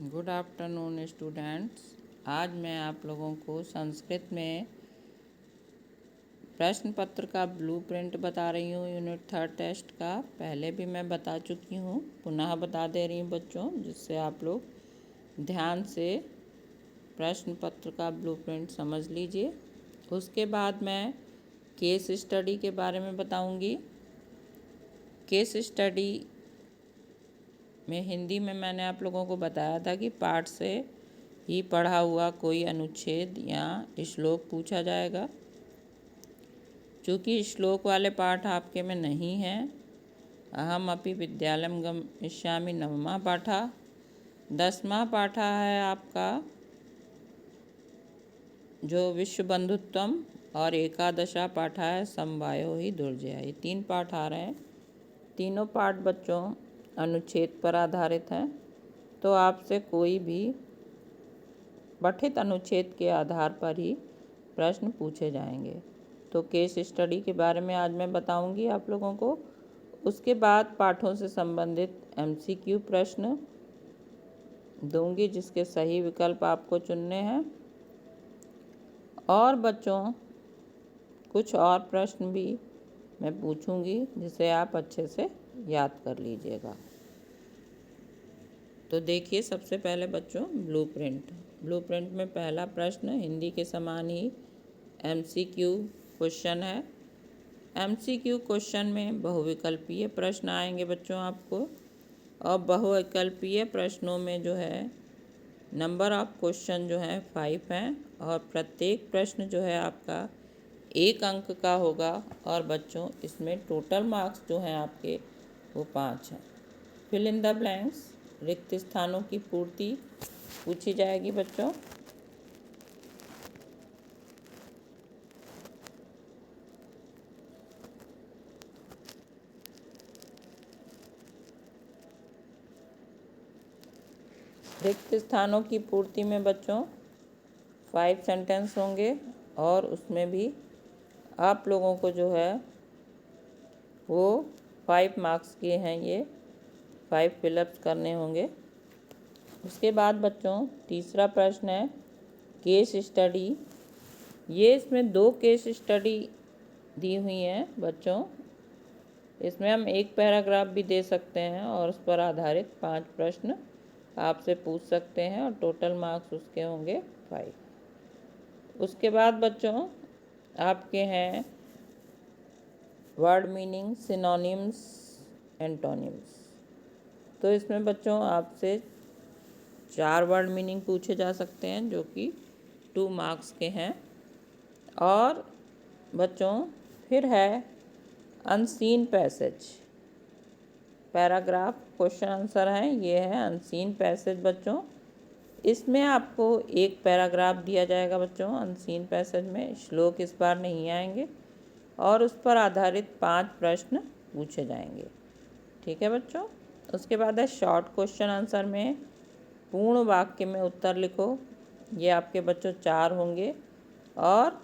Good afternoon students. आज मैं आप लोगों को संस्कृत में प्रश्न पत्र का ब्लूप्रिंट बता रही हूँ। यूनिट 3 टेस्ट का पहले भी मैं बता चुकी हूँ, पुनः बता दे रही हूँ बच्चों, जिससे आप लोग ध्यान से प्रश्न पत्र का ब्लूप्रिंट समझ लीजिए। उसके बाद मैं केस स्टडी के बारे में बताऊँगी। केस स्टडी में हिंदी में मैंने आप लोगों को बताया था कि पाठ से ही पढ़ा हुआ कोई अनुच्छेद या श्लोक पूछा जाएगा। चूँकि श्लोक वाले पाठ आपके में नहीं हैं, अहम अपि विद्यालयम गमिष्यामि नवमा पाठा। 10वां पाठा है आपका जो विश्व बंधुत्वम, और एकादशा पाठा है समवायो ही दुर्जया। ये 3 पाठ आ रहे हैं। तीनों पाठ बच्चों अनुच्छेद पर आधारित हैं, तो आपसे कोई भी पठित अनुच्छेद के आधार पर ही प्रश्न पूछे जाएंगे। तो केस स्टडी के बारे में आज मैं बताऊंगी आप लोगों को। उसके बाद पाठों से संबंधित MCQ प्रश्न दूंगी, जिसके सही विकल्प आपको चुनने हैं। और बच्चों कुछ और प्रश्न भी मैं पूछूंगी, जिसे आप अच्छे से याद कर लीजिएगा। तो देखिए, सबसे पहले बच्चों ब्लूप्रिंट में पहला प्रश्न हिंदी के समान ही MCQ क्वेश्चन है। MCQ क्वेश्चन में बहुविकल्पीय प्रश्न आएंगे बच्चों आपको, और बहुविकल्पीय प्रश्नों में जो है नंबर ऑफ क्वेश्चन जो है 5 हैं, और प्रत्येक प्रश्न जो है आपका 1 अंक का होगा। और बच्चों इसमें टोटल मार्क्स जो हैं आपके वो 5 हैं। फिल इन द ब्लैंक्स, रिक्त स्थानों की पूर्ति पूछी जाएगी बच्चों। रिक्त स्थानों की पूर्ति में बच्चों 5 सेंटेंस होंगे, और उसमें भी आप लोगों को जो है वो 5 मार्क्स के हैं, ये 5 फिलअप्स करने होंगे। उसके बाद बच्चों तीसरा प्रश्न है केस स्टडी। ये इसमें 2 केस स्टडी दी हुई हैं बच्चों। इसमें हम एक पैराग्राफ भी दे सकते हैं, और उस पर आधारित 5 प्रश्न आपसे पूछ सकते हैं, और टोटल मार्क्स उसके होंगे 5। उसके बाद बच्चों आपके हैं वर्ड मीनिंग, सिनोनिम्स, एंटोनिम्स। तो इसमें बच्चों आपसे 4 वर्ड मीनिंग पूछे जा सकते हैं, जो कि 2 मार्क्स के हैं। और बच्चों फिर है unseen passage. Paragraph question answer है, ये है अनसीन पैसेज बच्चों। इसमें आपको एक पैराग्राफ दिया जाएगा बच्चों। अनसीन पैसेज में श्लोक इस बार नहीं आएंगे, और उस पर आधारित 5 प्रश्न पूछे जाएंगे। ठीक है बच्चों। उसके बाद है शॉर्ट क्वेश्चन आंसर में पूर्ण वाक्य में उत्तर लिखो। ये आपके बच्चों 4 होंगे, और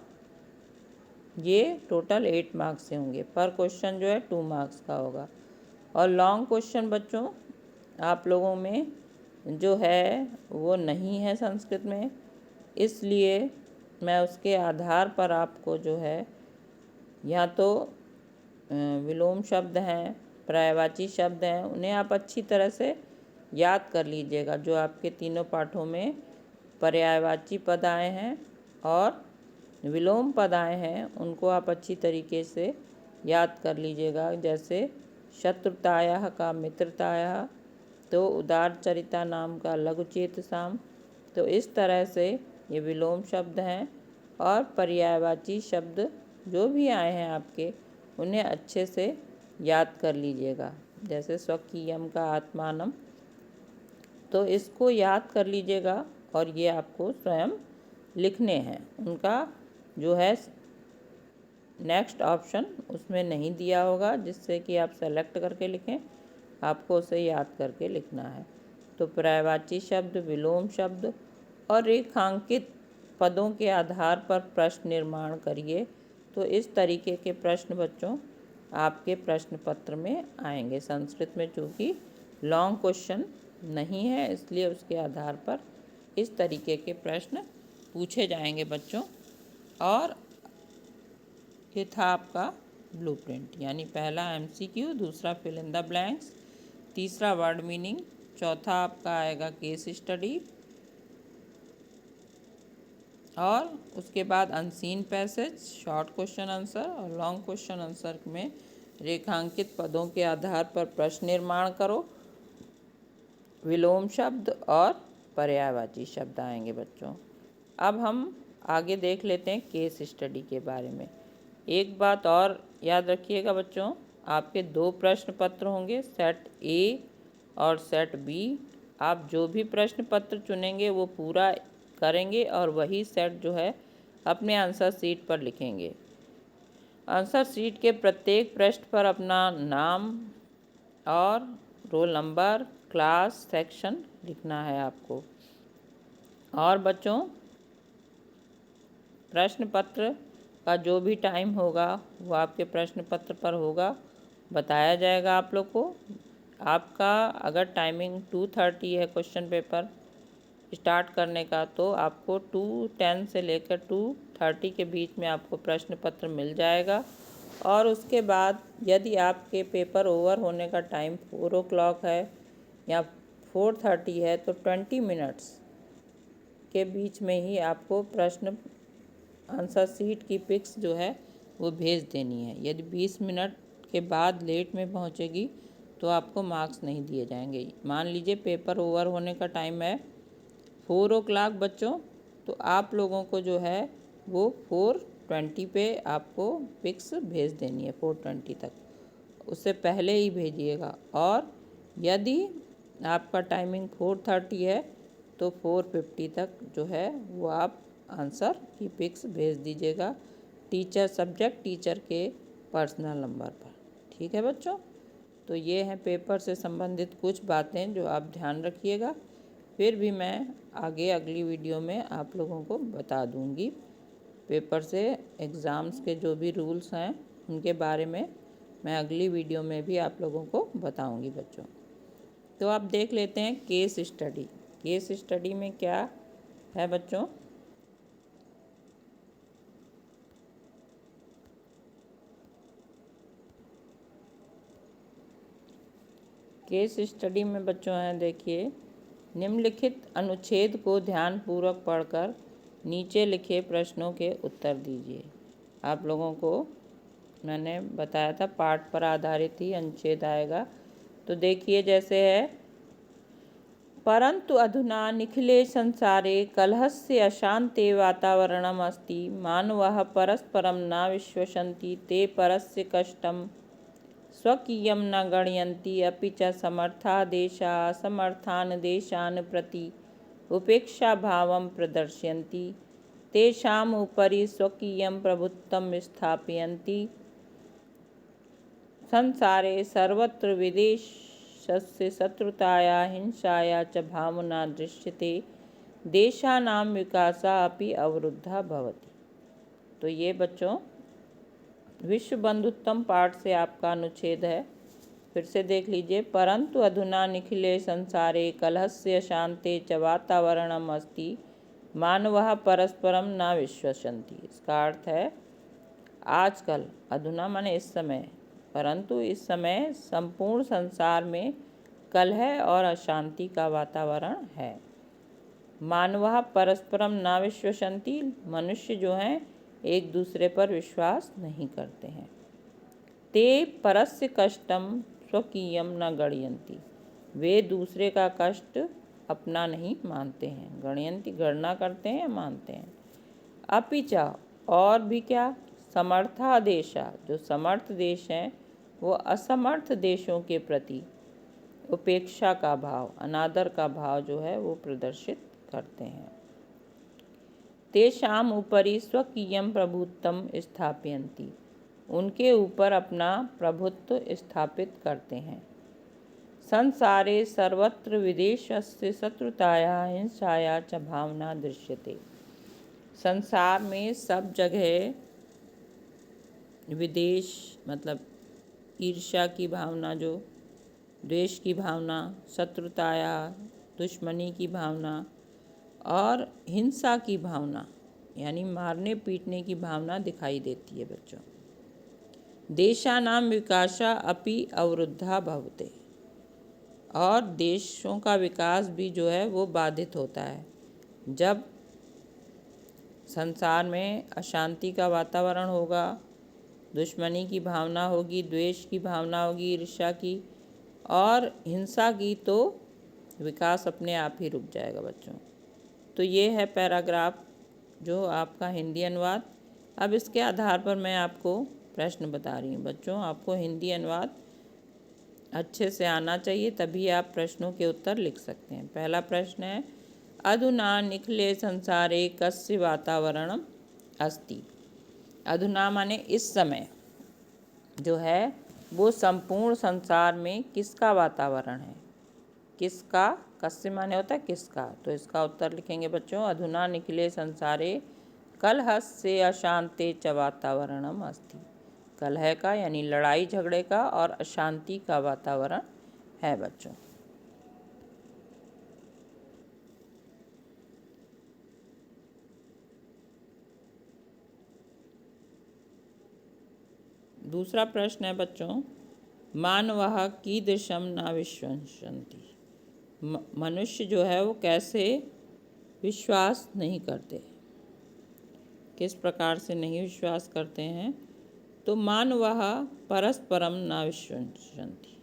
ये टोटल 8 मार्क्स से होंगे। पर क्वेश्चन जो है 2 मार्क्स का होगा। और लॉन्ग क्वेश्चन बच्चों आप लोगों में जो है वो नहीं है संस्कृत में, इसलिए मैं उसके आधार पर आपको जो है या तो विलोम शब्द हैं, पर्यायवाची शब्द हैं, उन्हें आप अच्छी तरह से याद कर लीजिएगा। जो आपके तीनों पाठों में पर्यायवाची पद आए हैं और विलोम पद आए हैं, उनको आप अच्छी तरीके से याद कर लीजिएगा। जैसे शत्रुतायाः का मित्रतायाः, तो उदारचरिता नाम का लघुचेतसाम। तो इस तरह से ये विलोम शब्द हैं, और पर्यायवाची शब्द जो भी आए हैं आपके, उन्हें अच्छे से याद कर लीजिएगा। जैसे स्वकीयम का आत्मानम, तो इसको याद कर लीजिएगा, और ये आपको स्वयं लिखने हैं। उनका जो है नेक्स्ट ऑप्शन उसमें नहीं दिया होगा, जिससे कि आप सेलेक्ट करके लिखें, आपको उसे याद करके लिखना है। तो पर्यायवाची शब्द, विलोम शब्द और रेखांकित पदों के आधार पर प्रश्न निर्माण करिए। तो इस तरीके के प्रश्न बच्चों आपके प्रश्न पत्र में आएंगे। संस्कृत में चूँकि लॉन्ग क्वेश्चन नहीं है, इसलिए उसके आधार पर इस तरीके के प्रश्न पूछे जाएंगे बच्चों। और ये था आपका ब्लूप्रिंट, यानी पहला MCQ, दूसरा फिल इन द ब्लैंक्स, तीसरा वर्ड मीनिंग, चौथा आपका आएगा केस स्टडी, और उसके बाद unseen passage, short question answer, और लॉन्ग क्वेश्चन आंसर में रेखांकित पदों के आधार पर प्रश्न निर्माण करो, विलोम शब्द और पर्यायवाची शब्द आएंगे बच्चों। अब हम आगे देख लेते हैं केस स्टडी के बारे में। एक बात और याद रखिएगा बच्चों, आपके 2 प्रश्न पत्र होंगे, सेट ए और सेट बी। आप जो भी प्रश्न पत्र चुनेंगे वो पूरा करेंगे और वही सेट जो है अपने आंसर शीट पर लिखेंगे। आंसर शीट के प्रत्येक पृष्ठ पर अपना नाम और रोल नंबर, क्लास, सेक्शन लिखना है आपको। और बच्चों, प्रश्न पत्र का जो भी टाइम होगा वो आपके प्रश्न पत्र पर होगा, बताया जाएगा आप लोग को। आपका अगर टाइमिंग 2:30 है क्वेश्चन पेपर स्टार्ट करने का, तो आपको 2:10 से लेकर 2:30 के बीच में आपको प्रश्न पत्र मिल जाएगा। और उसके बाद यदि आपके पेपर ओवर होने का टाइम 4 o'clock है या 4:30 है, तो 20 मिनट्स के बीच में ही आपको प्रश्न आंसर शीट की पिक्स जो है वो भेज देनी है। यदि 20 मिनट के बाद लेट में पहुंचेगी तो आपको मार्क्स नहीं दिए जाएंगे। मान लीजिए पेपर ओवर होने का टाइम है 4 o'clock बच्चों, तो आप लोगों को जो है वो 4:20 पे आपको पिक्स भेज देनी है, 4:20 तक, उससे पहले ही भेजिएगा। और यदि आपका टाइमिंग 4:30 है तो 4:50 तक जो है वो आप आंसर की पिक्स भेज दीजिएगा टीचर, सब्जेक्ट टीचर के पर्सनल नंबर पर। ठीक है बच्चों, तो ये हैं पेपर से संबंधित कुछ बातें जो आप ध्यान रखिएगा। फिर भी मैं आगे अगली वीडियो में आप लोगों को बता दूंगी पेपर से एग्ज़ाम्स के जो भी रूल्स हैं उनके बारे में मैं अगली वीडियो में भी आप लोगों को बताऊंगी बच्चों। तो आप देख लेते हैं केस स्टडी। केस स्टडी में क्या है बच्चों, केस स्टडी में बच्चों हैं, देखिए, निम्नलिखित अनुच्छेद को ध्यानपूर्वक पढ़कर नीचे लिखे प्रश्नों के उत्तर दीजिए। आप लोगों को मैंने बताया था पाठ पर आधारित ही अनुच्छेद आएगा। तो देखिए, जैसे है, परंतु अधुना निखिले संसारे कलहस्य अशांते वातावरणम् अस्ति, मानवाः परस्परं न विश्वसन्ति, ते परस्य कष्टं स्वकीयं न गणयन्ति, अपि च समर्थाः देशाः असमर्थान् देशान् प्रति उपेक्षाभावं प्रदर्शयन्ति, तेषाम् उपरि स्वकीयं प्रभुत्वं स्थापयन्ति। संसारे सर्वत्र विदेशस्य शत्रुताया हिंसाया च भावना दृश्यते, देशानां विकासः अपि अवरुद्धः भवति। तो ये बच्चों विश्व बंधुत्तम पाठ से आपका अनुच्छेद है। फिर से देख लीजिए, परंतु अधुना निखिले संसारे कलहस्य शांते च वातावरणम् अस्ति, मानवः परस्परम न विश्वसन्ति। इसका अर्थ है आजकल, अधुना माने इस समय, परंतु इस समय संपूर्ण संसार में कलह और अशांति का वातावरण है। मानवः परस्परम न विश्वसन्ति, मनुष्य जो हैं एक दूसरे पर विश्वास नहीं करते हैं। ते परस्य कष्टम स्वकीयम न गणयन्ति, वे दूसरे का कष्ट अपना नहीं मानते हैं। गणयन्ति गणना करते हैं, मानते हैं। अपि च, और भी क्या, समर्था देशा, जो समर्थ देश हैं वो असमर्थ देशों के प्रति उपेक्षा का भाव, अनादर का भाव जो है वो प्रदर्शित करते हैं। तेषाम् उपरि स्वकीयं प्रभुत्वं स्थापयन्ति, उनके ऊपर अपना प्रभुत्व स्थापित करते हैं। संसारे सर्वत्र विदेशस्य शत्रुताया हिंसाया च भावना दृश्यते, संसार में सब जगह विदेश मतलब ईर्ष्या की भावना जो द्वेष की भावना, शत्रुता या दुश्मनी की भावना और हिंसा की भावना यानी मारने पीटने की भावना दिखाई देती है बच्चों। देशानां विकासा अपि अवरुद्धा भवते, और देशों का विकास भी जो है वो बाधित होता है जब संसार में अशांति का वातावरण होगा, दुश्मनी की भावना होगी, द्वेष की भावना होगी, ईर्ष्या की और हिंसा की, तो विकास अपने आप ही रुक जाएगा बच्चों। तो ये है पैराग्राफ जो आपका हिंदी अनुवाद। अब इसके आधार पर मैं आपको प्रश्न बता रही हूँ बच्चों। आपको हिंदी अनुवाद अच्छे से आना चाहिए, तभी आप प्रश्नों के उत्तर लिख सकते हैं। पहला प्रश्न है, अधुना निखिले संसारे कस्य वातावरणम अस्ति। अधुना माने इस समय जो है वो संपूर्ण संसार में किसका वातावरण है। किसका, कस्य माने होता है किसका, तो इसका उत्तर लिखेंगे बच्चों, अधुना निखिले संसारे कलहस्य अशांते च वातावरणम अस्ति। कलह का यानी लड़ाई झगड़े का और अशांति का वातावरण है बच्चों। दूसरा प्रश्न है बच्चों, मानवः कीदृशं न विश्वसन्ति। मनुष्य जो है वो कैसे विश्वास नहीं करते, किस प्रकार से नहीं विश्वास करते हैं। तो मानवः परस्परम न विश्वसन्ति।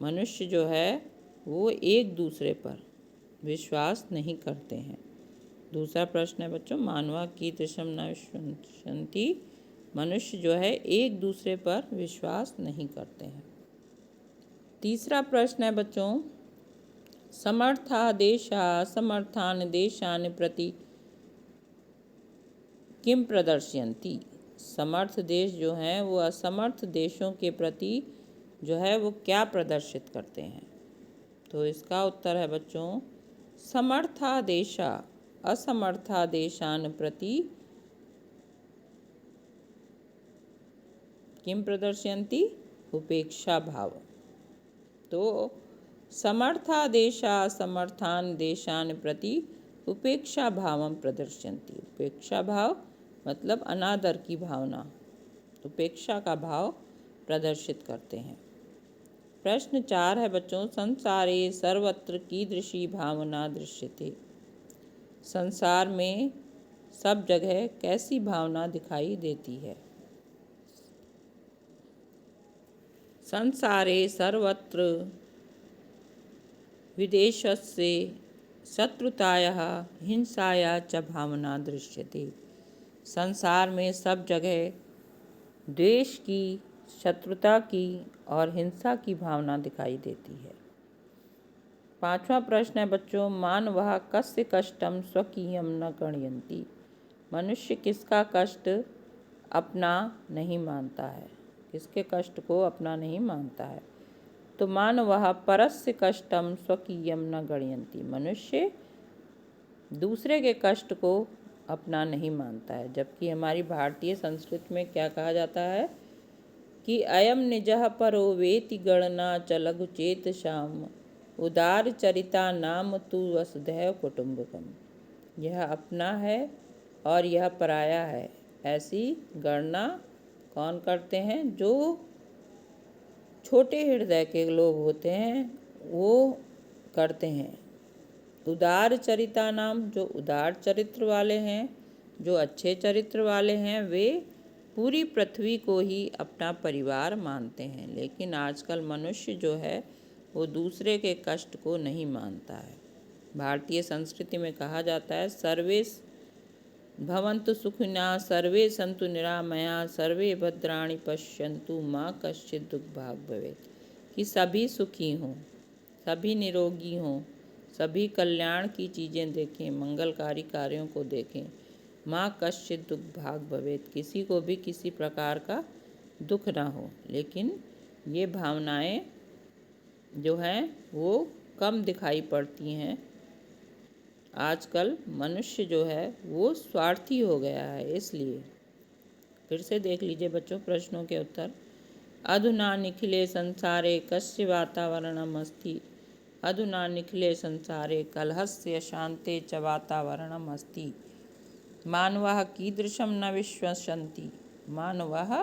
मनुष्य जो है वो एक दूसरे पर विश्वास नहीं करते हैं। दूसरा प्रश्न है बच्चों, मानवः कीदृशं न विश्वसन्ति। मनुष्य जो है एक दूसरे पर विश्वास नहीं करते हैं। तीसरा प्रश्न है बच्चों, समर्था देशा समर्थान देशान प्रति किम प्रदर्शयन्ति। समर्थ देश जो हैं वो असमर्थ देशों के प्रति जो है वो क्या प्रदर्शित करते हैं। तो इसका उत्तर है बच्चों, समर्था देशा असमर्था देशान प्रति किम प्रदर्शयन्ति, उपेक्षा भाव। तो समर्था देशा समर्थान देशान प्रति उपेक्षा भावम प्रदर्शयन्ति। उपेक्षा भाव मतलब अनादर की भावना, उपेक्षा का भाव प्रदर्शित करते हैं। प्रश्न 4 है बच्चों, संसारे सर्वत्र कीदृशी भावना दृश्यते। संसार में सब जगह कैसी भावना दिखाई देती है। संसारे सर्वत्र विदेशस्य शत्रुतायाः हिंसाया च भावना दृश्यते। संसार में सब जगह द्वेष की, शत्रुता की और हिंसा की भावना दिखाई देती है। पांचवा प्रश्न है बच्चों, मानवः कस्य कष्टम स्वकीयम न गणयन्ति। मनुष्य किसका कष्ट अपना नहीं मानता है, किसके कष्ट को अपना नहीं मानता है। तो मानवः परस्य कष्टम स्वकीयम न गणयन्ति। मनुष्य दूसरे के कष्ट को अपना नहीं मानता है। जबकि हमारी भारतीय संस्कृति में क्या कहा जाता है कि अयम निजः परो वेति गणना च लघु चेत श्याम उदार चरिता नाम तु वसुधैव कुटुम्बकम। यह अपना है और यह पराया है, ऐसी गणना कौन करते हैं, जो छोटे हृदय के लोग होते हैं वो करते हैं। उदार चरिता नाम, जो उदार चरित्र वाले हैं, जो अच्छे चरित्र वाले हैं, वे पूरी पृथ्वी को ही अपना परिवार मानते हैं। लेकिन आजकल मनुष्य जो है वो दूसरे के कष्ट को नहीं मानता है। भारतीय संस्कृति में कहा जाता है, सर्वे भवन्तु सुखिनः सर्वे सन्तु निरामया सर्वे भद्राणि पश्यन्तु माँ कश्चित् दुःखभाग् भवेत्। कि सभी सुखी हों, सभी निरोगी हों, सभी कल्याण की चीज़ें देखें, मंगलकारी कार्यों को देखें। माँ कश्चित् दुःखभाग् भवेत्, किसी को भी किसी प्रकार का दुख ना हो। लेकिन ये भावनाएं जो हैं वो कम दिखाई पड़ती हैं। आजकल मनुष्य जो है वो स्वार्थी हो गया है। इसलिए फिर से देख लीजिए बच्चों प्रश्नों के उत्तर। अधुना निखिले संसारे कस्य वातावरणम् अस्ति। अधुना निखिले संसारे कलहस्य शान्ते च वातावरणम् अस्ति। मानवाः कीदृशं न विश्वसन्ति। मानवाः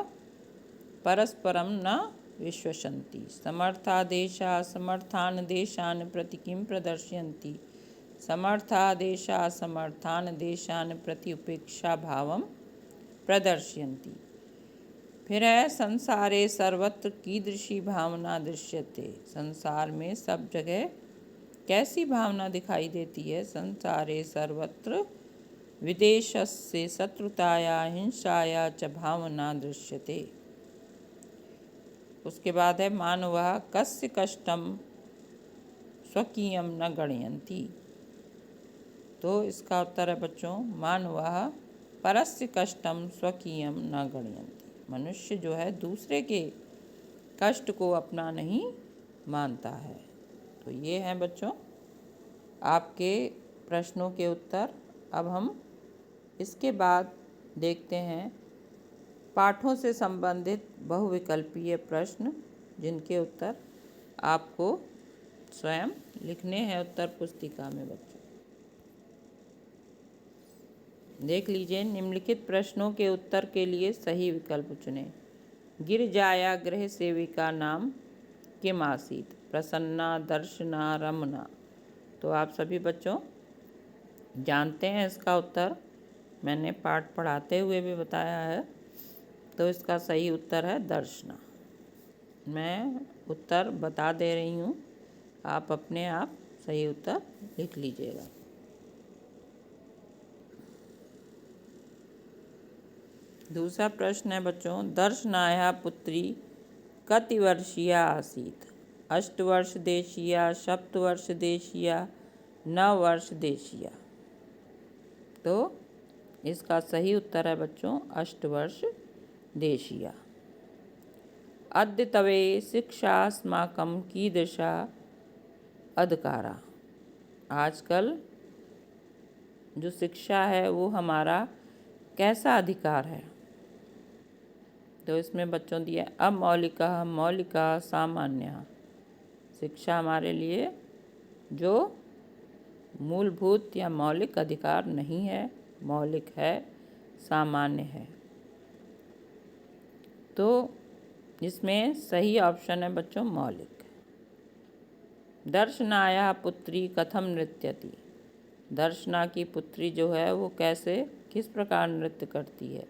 परस्परं न विश्वसन्ति। समर्था देशाः असमर्थान् देशान् प्रति किं प्रदर्शयन्ति। समर्था देशाः असमर्थान् देशान् प्रति उपेक्षा भावं प्रदर्शयन्ति। फिर है संसारे सर्वत्र कीदृशी भावना दृश्यते। संसार में सब जगह कैसी भावना दिखाई देती है। संसारे सर्वत्र विदेशस्य शत्रुताया हिंसाया च भावना दृश्यते। उसके बाद है मानवः कस्य कष्टं स्वकीयं न गणयन्ति। तो इसका उत्तर है बच्चों मानवः परस्य कष्टं स्वकीयं न गणयन्ति। मनुष्य जो है दूसरे के कष्ट को अपना नहीं मानता है। तो ये हैं बच्चों आपके प्रश्नों के उत्तर। अब हम इसके बाद देखते हैं पाठों से संबंधित बहुविकल्पीय प्रश्न, जिनके उत्तर आपको स्वयं लिखने हैं उत्तर पुस्तिका में। बच्चों देख लीजिए, निम्नलिखित प्रश्नों के उत्तर के लिए सही विकल्प चुनें। गिरिजाया गृह सेविका नाम किम आसीत्। प्रसन्ना, दर्शना, रमना। तो आप सभी बच्चों जानते हैं इसका उत्तर, मैंने पाठ पढ़ाते हुए भी बताया है। तो इसका सही उत्तर है दर्शना। मैं उत्तर बता दे रही हूँ, आप अपने आप सही उत्तर लिख लीजिएगा। दूसरा प्रश्न है बच्चों, दर्शनायाः पुत्री कतिवर्षीया आसीत्। 8 वर्ष देशीया, 7 वर्ष देशीया, 9 वर्ष देशीया। तो इसका सही उत्तर है बच्चों 8 वर्ष देशीया। अद्यतवे शिक्षास्माकं कीदृशा अधिकारा। आजकल जो शिक्षा है वो हमारा कैसा अधिकार है। तो इसमें बच्चों दिया अमौलिका, मौलिका, सामान्य। शिक्षा हमारे लिए जो मूलभूत या मौलिक अधिकार नहीं है, मौलिक है, सामान्य है। तो इसमें सही ऑप्शन है बच्चों मौलिक। दर्शनायाः पुत्री कथम नृत्यति। दर्शना की पुत्री जो है वो कैसे, किस प्रकार नृत्य करती है।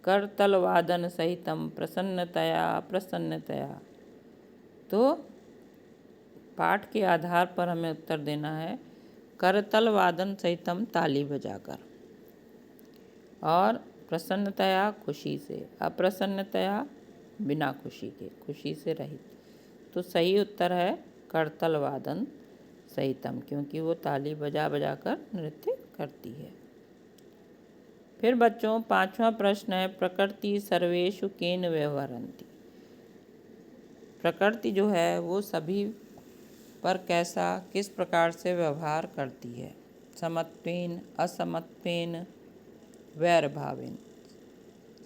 करतल वादन सहितम, प्रसन्नतया, प्रसन्नतया। तो पाठ के आधार पर हमें उत्तर देना है करतल वादन सहितम, ताली बजाकर, और प्रसन्नतया खुशी से, अप्रसन्नतया बिना खुशी के, खुशी से रहित। तो सही उत्तर है करतल वादन सहितम, क्योंकि वो ताली बजा बजा कर नृत्य करती है। फिर बच्चों 5वां प्रश्न है प्रकृति सर्वेषु केन व्यवहरन्ति। प्रकृति जो है वो सभी पर कैसा, किस प्रकार से व्यवहार करती है। समत्वेन, असमत्वेन, वैरभावेन।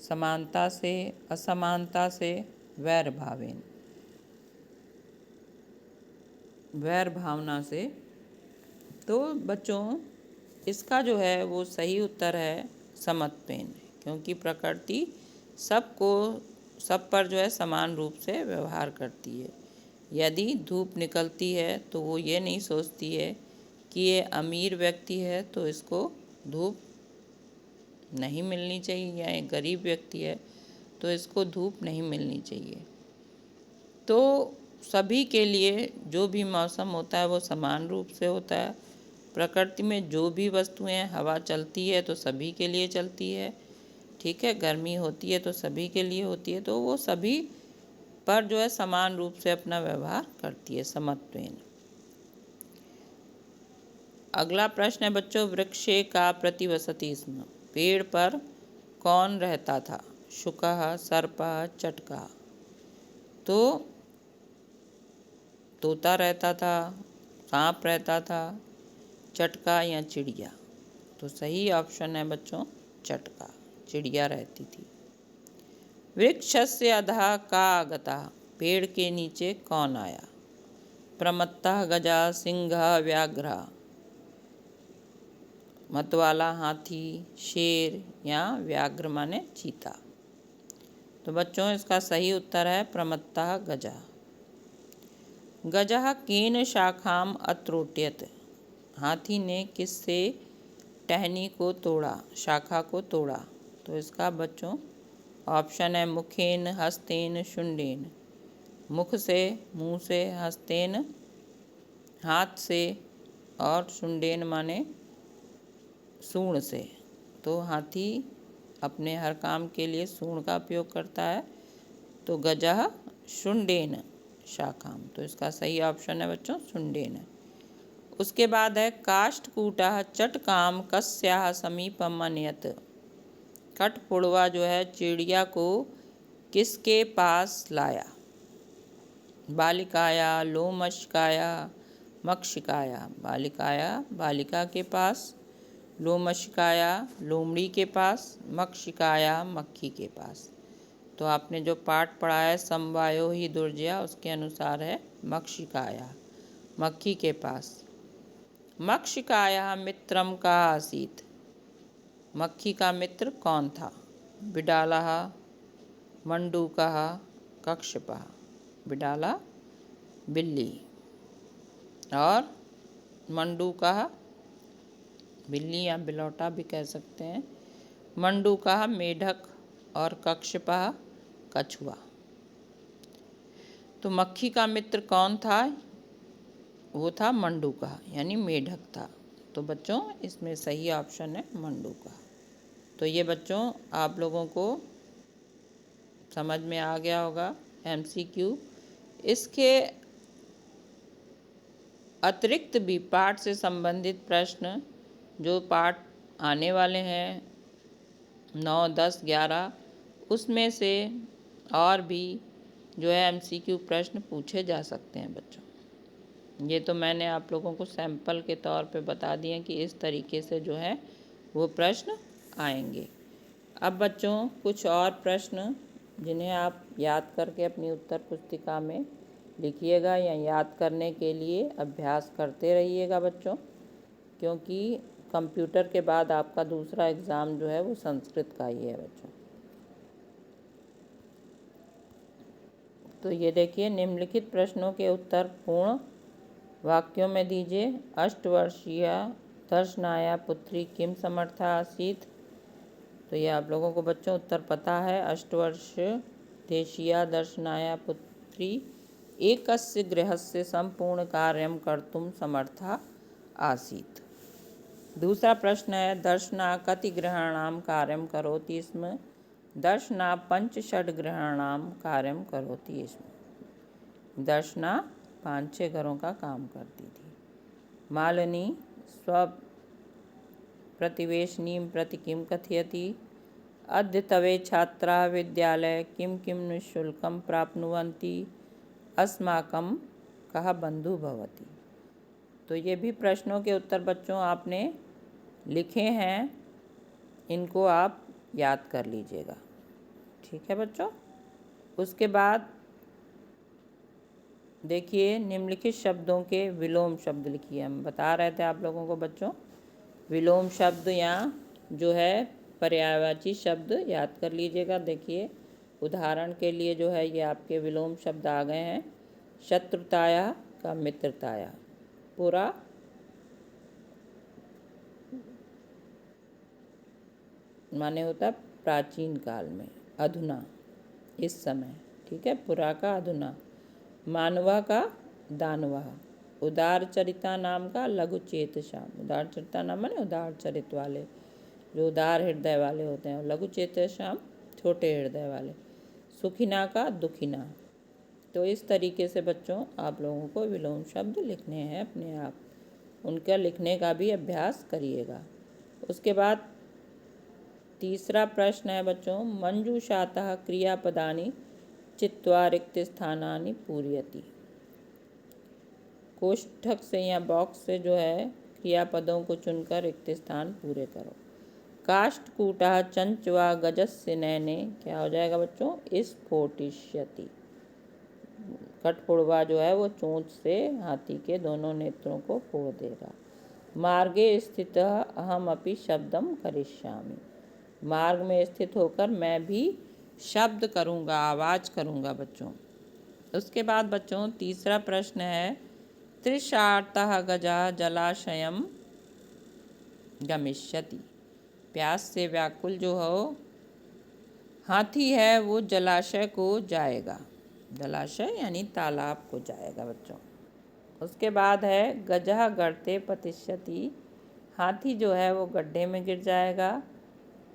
समानता से, असमानता से, वैर भावेन, वैर भावना से। तो बच्चों इसका जो है वो सही उत्तर है समत्वेन, क्योंकि प्रकृति सबको, सब पर जो है समान रूप से व्यवहार करती है। यदि धूप निकलती है तो वो ये नहीं सोचती है कि ये अमीर व्यक्ति है तो इसको धूप नहीं मिलनी चाहिए, या एक गरीब व्यक्ति है तो इसको धूप नहीं मिलनी चाहिए। तो सभी के लिए जो भी मौसम होता है वो समान रूप से होता है। प्रकृति में जो भी वस्तुएं, हवा चलती है तो सभी के लिए चलती है, ठीक है। गर्मी होती है तो सभी के लिए होती है। तो वो सभी पर जो है समान रूप से अपना व्यवहार करती है, समत्वेन। अगला प्रश्न है बच्चों, वृक्षे का प्रतिवसति स्म। पेड़ पर कौन रहता था। शुकः, सर्पः, चटकः। तो तोता रहता था, सांप रहता था, चटका या चिड़िया। तो सही ऑप्शन है बच्चों चटका, चिड़िया रहती थी। वृक्षस्य अधः का आगता, पेड़ के नीचे कौन आया। प्रमत्तः गजा सिंहः व्याघ्रः, मतवाला हाथी, शेर या व्याघ्र माने चीता। तो बच्चों इसका सही उत्तर है प्रमत्तः गजा। गजः केन शाखाम अत्रोट्यत, हाथी ने किससे टहनी को तोड़ा, शाखा को तोड़ा। तो इसका बच्चों ऑप्शन है मुखेन, हस्तेन, शुंडेन। मुख से, मुंह से, हस्तेन हाथ से, और शुंडेन माने सूंड से। तो हाथी अपने हर काम के लिए सूंड का उपयोग करता है। तो गजः शुंडेन शाखाम, तो इसका सही ऑप्शन है बच्चों शुंडेन। उसके बाद है काष्ठकूटः चटकाम कस्याः समीपम अनयत, कठपुड़वा जो है चिड़िया को किसके पास लाया। बालिकाया, लोमशकाया, मक्षिकाया। बालिकाया बालिका के पास, लोमशकाया लोमड़ी के पास, मक्षिकाया मक्खी के पास। तो आपने जो पाठ पढ़ा है समवायो ही दुर्जया, उसके अनुसार है मक्षिकाया, मक्खी के पास। मक्षिकाया मित्रम का आसीत, मक्खी का मित्र कौन था। बिडालः, मंडूकः, कक्षपः। बिडाला बिल्ली, और मंडूकः बिल्ली या बिलौटा भी कह सकते हैं। मंडूकः मेढक, और कक्षपः कछुआ। तो मक्खी का मित्र कौन था, वो था मंडूकः यानी मेढक था। तो बच्चों इसमें सही ऑप्शन है मंडूकः। तो ये बच्चों आप लोगों को समझ में आ गया होगा MCQ। इसके अतिरिक्त भी पाठ से संबंधित प्रश्न जो पाठ आने वाले हैं 9, 10, 11, उसमें से और भी जो है MCQ प्रश्न पूछे जा सकते हैं बच्चों। ये तो मैंने आप लोगों को सैंपल के तौर पे बता दिए कि इस तरीके से जो है वो प्रश्न आएंगे। अब बच्चों कुछ और प्रश्न जिन्हें आप याद करके अपनी उत्तर पुस्तिका में लिखिएगा या याद करने के लिए अभ्यास करते रहिएगा बच्चों, क्योंकि कंप्यूटर के बाद आपका दूसरा एग्ज़ाम जो है वो संस्कृत का ही है बच्चों। तो ये देखिए निम्नलिखित प्रश्नों के उत्तर पूर्ण वाक्यों में दीजिए। अष्टवर्षीया दर्शनाया पुत्री किम समर्था आसीत्। तो ये आप लोगों को बच्चों उत्तर पता है। अष्टवर्ष देशीया दर्शनाया पुत्री एकस्य गृहस्य संपूर्ण कार्यं कर्तुं समर्था आसीत्। दूसरा प्रश्न है दर्शना कति गृहाणां कार्यं करोति स्म। दर्शना 5-6 गृहाणां कार्यं करोति स्म। दर्शना 5-6 घरों का काम करती थी। मालिनी स्वप्रतिवेशिनीं प्रति किं कथयति। अद्य तवे छात्राः विद्यालये किं किं निःशुल्कं प्राप्नुवन्ति। अस्माकं कः बन्धुः भवति। तो ये भी प्रश्नों के उत्तर बच्चों आपने लिखे हैं, इनको आप याद कर लीजिएगा। ठीक है बच्चों। उसके बाद देखिए निम्नलिखित शब्दों के विलोम शब्द लिखिए। हम बता रहे थे आप लोगों को बच्चों विलोम शब्द या जो है पर्यायवाची शब्द याद कर लीजिएगा। देखिए उदाहरण के लिए जो है ये आपके विलोम शब्द आ गए हैं। शत्रुताया का मित्रताया, पुरा माने होता प्राचीन काल में, अधुना इस समय। ठीक है, पुरा का अधुना। मानवा का दानवा। उदार चरिता नाम का लघु चेत श्याम। उदार चरिता नाम माने उदार चरित वाले, जो उदार हृदय वाले होते हैं। लघु चेत श्याम छोटे हृदय वाले। सुखिना का दुखिना। तो इस तरीके से बच्चों आप लोगों को विलोम शब्द लिखने हैं अपने आप, उनका लिखने का भी अभ्यास करिएगा। उसके बाद तीसरा प्रश्न है बच्चों मंजूषातः क्रियापदानि चित्वा रिक्त स्थानानि पूरयति। कोष्ठक से या बॉक्स से जो है क्रियापदों को चुनकर रिक्त स्थान पूरे करो। काष्ठकूटः चंचवा गजस्य नयने, क्या हो जाएगा बच्चों, स्फोटिष्यति। कठफोड़वा जो है वो चोंच से हाथी के दोनों नेत्रों को फोड़ देगा। मार्गे स्थितः अहमपि शब्दम करिष्यामि, मार्ग में स्थित होकर मैं भी शब्द करूँगा, आवाज़ करूँगा बच्चों। उसके बाद बच्चों तीसरा प्रश्न है, तृषार्तः गजः जलाशयम गमिष्यति, प्यास से व्याकुल जो हो हाथी है वो जलाशय को जाएगा, जलाशय यानी तालाब को जाएगा बच्चों। उसके बाद है गजः गर्ते पतिष्यति, हाथी जो है वो गड्ढे में गिर जाएगा।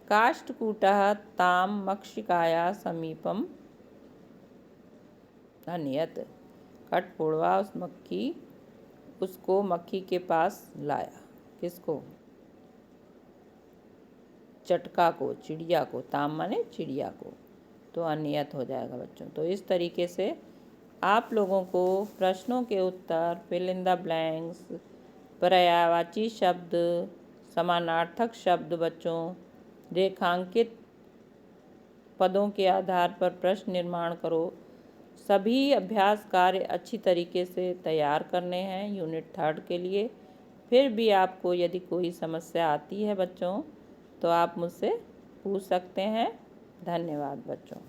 काष्ठकूटः ताम मक्षिकाया समीपम अनियत, कठफोड़वा उसको मक्खी के पास लाया, किसको, चटका को, चिड़िया को, ताम माने चिड़िया को, तो अनियत हो जाएगा बच्चों। तो इस तरीके से आप लोगों को प्रश्नों के उत्तर, फिल इन द ब्लैंक्स, पर्यायवाची शब्द, समानार्थक शब्द बच्चों, रेखांकित पदों के आधार पर प्रश्न निर्माण करो। सभी अभ्यास कार्य अच्छी तरीके से तैयार करने हैं यूनिट 3 के लिए। फिर भी आपको यदि कोई समस्या आती है बच्चों तो आप मुझसे पूछ सकते हैं। धन्यवाद बच्चों।